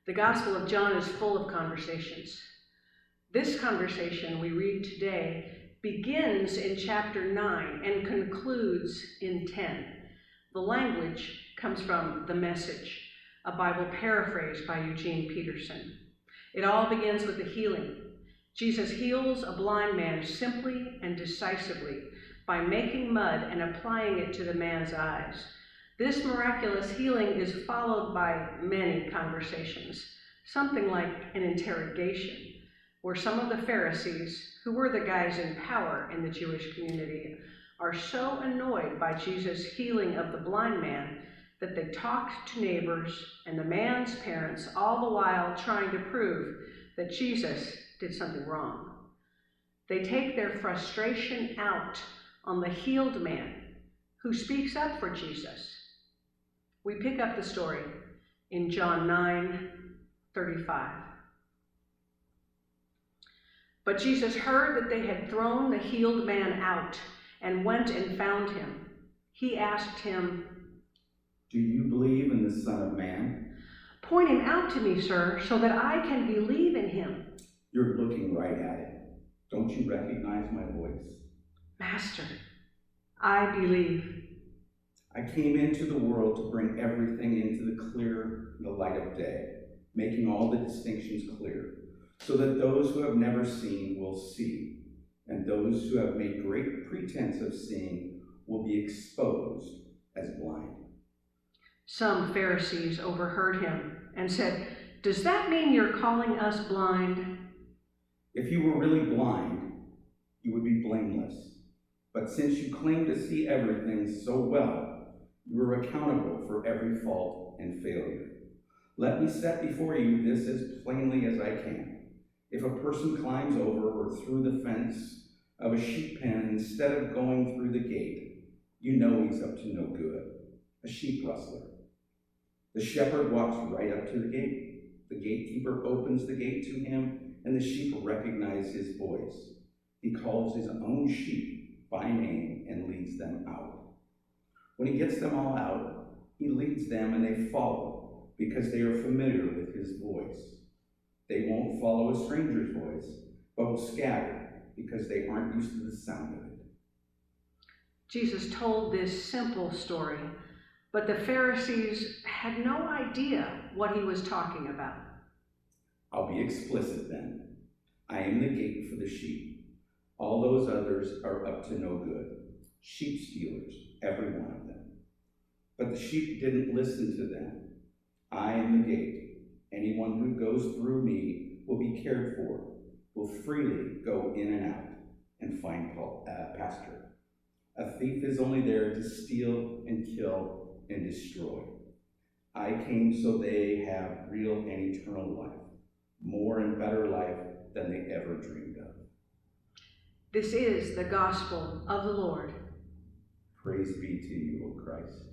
The Gospel of John is full of conversations. This conversation we read today begins in chapter 9 and concludes in 10. The language comes from The Message, a Bible paraphrase by Eugene Peterson. It all begins with the healing. Jesus heals a blind man simply and decisively by making mud and applying it to the man's eyes. This miraculous healing is followed by many conversations, something like an interrogation, where some of the Pharisees, who were the guys in power in the Jewish community, are so annoyed by Jesus' healing of the blind man that they talk to neighbors and the man's parents, all the while trying to prove that Jesus did something wrong. They take their frustration out on the healed man who speaks up for Jesus. We pick up the story in John 9:35. But Jesus heard that they had thrown the healed man out and went and found him. He asked him, "Do you believe in the Son of Man?" "Point him out to me, sir, so that I can believe in him." "You're looking right at it. Don't you recognize my voice?" "Master, I believe." "I came into the world to bring everything into the light of day, making all the distinctions clear, so that those who have never seen will see, and those who have made great pretense of seeing will be exposed as blind." Some Pharisees overheard him and said, "Does that mean you're calling us blind?" "If you were really blind, you would be blameless. But since you claim to see everything so well, you are accountable for every fault and failure. Let me set before you this as plainly as I can. If a person climbs over or through the fence of a sheep pen instead of going through the gate, you know he's up to no good, a sheep rustler. The shepherd walks right up to the gate. The gatekeeper opens the gate to him, and the sheep recognize his voice. He calls his own sheep by name and leads them out. When he gets them all out, he leads them and they follow because they are familiar with his voice. They won't follow a stranger's voice, but will scatter because they aren't used to the sound of it." Jesus told this simple story, but the Pharisees had no idea what he was talking about. "I'll be explicit then. I am the gate for the sheep. All those others are up to no good. Sheep stealers, every one of them. But the sheep didn't listen to them. I am the gate. Anyone who goes through me will be cared for, will freely go in and out and find pasture. A thief is only there to steal and kill and destroy. I came so they have real and eternal life, more and better life than they ever dreamed of." This is the gospel of the Lord. Praise be to you, O Christ.